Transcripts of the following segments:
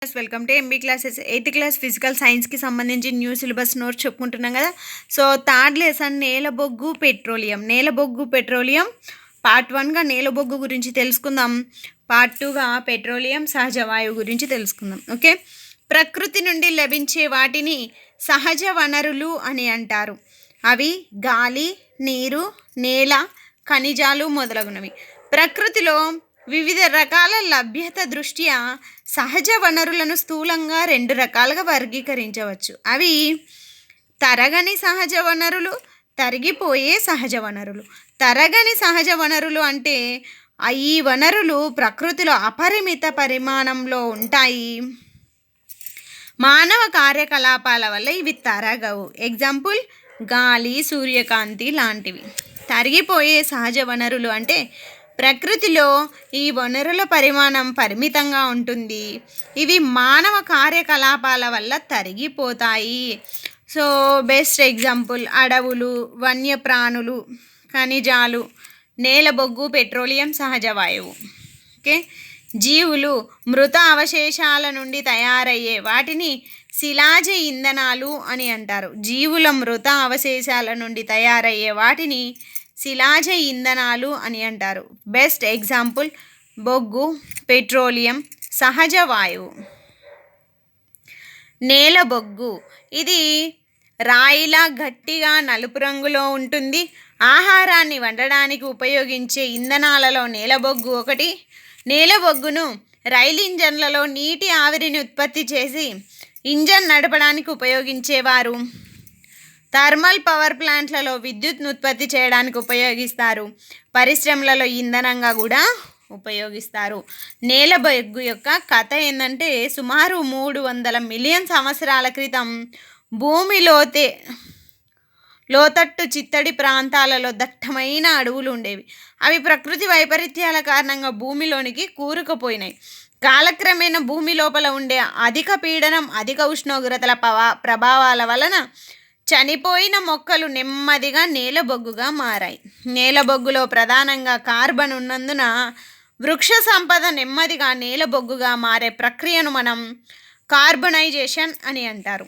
Welcome to MB classes. 8th class physical సైన్స్కి సంబంధించి new syllabus notes చెప్పుకుంటున్నాం కదా. సో థర్డ్ లెసన్ నేలబొగ్గు పెట్రోలియం పార్ట్ 1గా నేలబొగ్గు గురించి తెలుసుకుందాం. పార్ట్ 2గా పెట్రోలియం సహజ వాయువు గురించి తెలుసుకుందాం. ఓకే, ప్రకృతి నుండి లభించే వాటిని సహజ వనరులు అని అంటారు. అవి గాలి, నీరు, నేల, ఖనిజాలు మొదలగునవి. ప్రకృతిలో వివిధ రకాల లభ్యత దృష్ట్యా సహజ వనరులను స్థూలంగా 2 రకాలుగా వర్గీకరించవచ్చు. అవి తరగని సహజ వనరులు, తరిగిపోయే సహజ వనరులు. తరగని సహజ వనరులు అంటే ఈ వనరులు ప్రకృతిలో అపరిమిత పరిమాణంలో ఉంటాయి. మానవ కార్యకలాపాల వల్ల ఇవి తరగవు. ఎగ్జాంపుల్ గాలి, సూర్యకాంతి లాంటివి. తరిగిపోయే సహజ వనరులు అంటే ప్రకృతిలో ఈ వనరుల పరిమాణం పరిమితంగా ఉంటుంది. ఇవి మానవ కార్యకలాపాల వల్ల తరిగిపోతాయి. సో బెస్ట్ ఎగ్జాంపుల్ అడవులు, వన్యప్రాణులు, ఖనిజాలు, నేలబొగ్గు, పెట్రోలియం సహజ వాయువు. ఓకే, జీవులు మృత అవశేషాల నుండి తయారయ్యే వాటిని శిలాజ ఇంధనాలు అని అంటారు. జీవుల మృత అవశేషాల నుండి తయారయ్యే వాటిని శిలాజ ఇంధనాలు అని అంటారు. బెస్ట్ ఎగ్జాంపుల్ బొగ్గు, పెట్రోలియం సహజ వాయువు. నేలబొగ్గు ఇది రాయిలా గట్టిగా నలుపు రంగులో ఉంటుంది. ఆహారాన్ని వండడానికి ఉపయోగించే ఇంధనాలలో నేలబొగ్గు ఒకటి. నేలబొగ్గును రైలు ఇంజన్లలో నీటి ఆవిరిని ఉత్పత్తి చేసి ఇంజన్ నడపడానికి ఉపయోగించేవారు. థర్మల్ పవర్ ప్లాంట్లలో విద్యుత్ను ఉత్పత్తి చేయడానికి ఉపయోగిస్తారు. పరిశ్రమలలో ఇంధనంగా కూడా ఉపయోగిస్తారు. నేలబొగ్గు యొక్క కథ ఏంటంటే సుమారు 300 మిలియన్ సంవత్సరాల క్రితం భూమి లోతట్టు చిత్తడి ప్రాంతాలలో దట్టమైన అడవులు ఉండేవి. అవి ప్రకృతి వైపరీత్యాల కారణంగా భూమిలోనికి కూరుకుపోయినాయి. కాలక్రమేణా భూమి లోపల ఉండే అధిక పీడనం, అధిక ఉష్ణోగ్రతల ప్రభావాల వలన చనిపోయిన మొక్కలు నెమ్మదిగా నేలబొగ్గుగా మారాయి. నేలబొగ్గులో ప్రధానంగా కార్బన్ ఉన్నందున వృక్ష సంపద నెమ్మదిగా నేలబొగ్గుగా మారే ప్రక్రియను మనం కార్బనైజేషన్ అని అంటారు.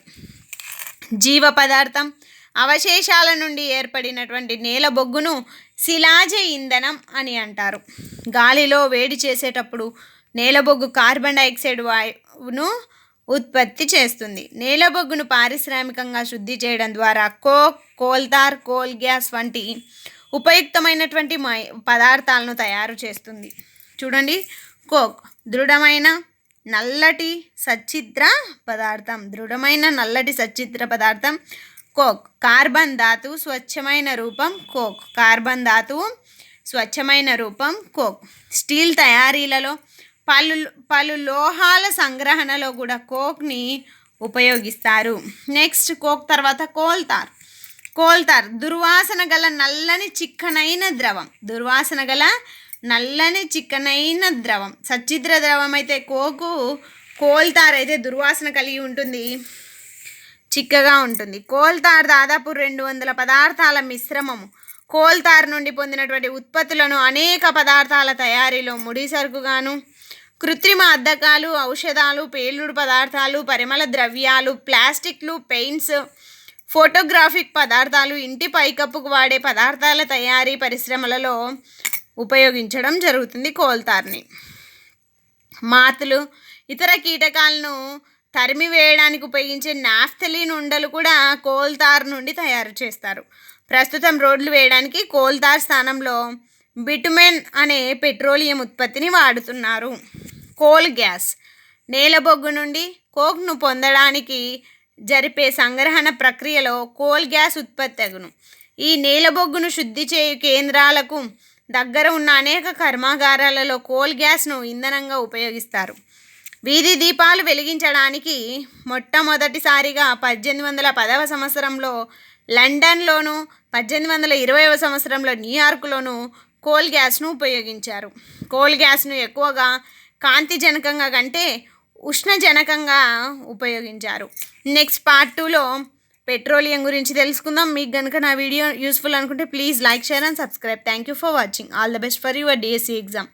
జీవ పదార్థం అవశేషాల నుండి ఏర్పడినటువంటి నేలబొగ్గును శిలాజ ఇంధనం అని అంటారు. గాలిలో వేడి చేసేటప్పుడు నేలబొగ్గు కార్బన్ డైఆక్సైడ్ వాయువును ఉత్పత్తి చేస్తుంది. నేలబొగ్గును పారిశ్రామికంగా శుద్ధి చేయడం ద్వారా కోక్, కోల్తార్, కోల్ గ్యాస్ వంటి ఉపయుక్తమైనటువంటి పదార్థాలను తయారు చేస్తుంది. చూడండి, కోక్ దృఢమైన నల్లటి సచ్చిత్ర పదార్థం కోక్. కార్బన్ ధాతువు స్వచ్ఛమైన రూపం కోక్. స్టీల్ తయారీలలో పలు లోహాల సంగ్రహణలో కూడా కోక్ని ఉపయోగిస్తారు. నెక్స్ట్ కోక్ తర్వాత కోల్తార్ దుర్వాసన గల నల్లని చిక్కనైన ద్రవం. సచ్చిద్ర ద్రవం అయితే కోల్తార్ అయితే దుర్వాసన కలిగి ఉంటుంది, చిక్కగా ఉంటుంది. కోల్తార్ దాదాపు 200 పదార్థాల మిశ్రమము. కోల్తార్ నుండి పొందినటువంటి ఉత్పత్తులను అనేక పదార్థాల తయారీలో ముడి సరుకుగాను, కృత్రిమ అద్దకాలు, ఔషధాలు, పేలుడు పదార్థాలు, పరిమళ ద్రవ్యాలు, ప్లాస్టిక్లు, పెయింట్స్, ఫోటోగ్రాఫిక్ పదార్థాలు, ఇంటి పైకప్పుకు వాడే పదార్థాల తయారీ పరిశ్రమలలో ఉపయోగించడం జరుగుతుంది కోల్తార్ని. మాతులు, ఇతర కీటకాలను తరిమివేయడానికి ఉపయోగించే నాఫ్థలిన్ ఉండలు కూడా కోల్తార్ నుండి తయారు చేస్తారు. ప్రస్తుతం రోడ్లు వేయడానికి కోల్తార్ స్థానంలో బిటుమెన్ అనే పెట్రోలియం ఉత్పత్తిని వాడుతున్నారు. కోల్ గ్యాస్ నేలబొగ్గు నుండి కోక్ను పొందడానికి జరిపే సంగ్రహణ ప్రక్రియలో కోల్ గ్యాస్ ఉత్పత్తి అగును. ఈ నేలబొగ్గును శుద్ధి చేయు కేంద్రాలకు దగ్గర ఉన్న అనేక కర్మాగారాలలో కోల్ గ్యాస్ను ఇంధనంగా ఉపయోగిస్తారు. వీధి దీపాలు వెలిగించడానికి మొట్టమొదటిసారిగా 1810వ సంవత్సరంలో లండన్లోను, 1820వ సంవత్సరంలో న్యూయార్క్లోను కోల్ గ్యాస్ను ఉపయోగించారు. కోల్ గ్యాస్ను ఎక్కువగా కాంతిజనకంగా కంటే ఉష్ణజనకంగా ఉపయోగించారు. నెక్స్ట్ పార్ట్ 2లో పెట్రోలియం గురించి తెలుసుకుందాం. మీకు కనుక నా వీడియో యూస్ఫుల్ అనుకుంటే please like, share and subscribe. Thank you for watching. All the best for your DSC exam.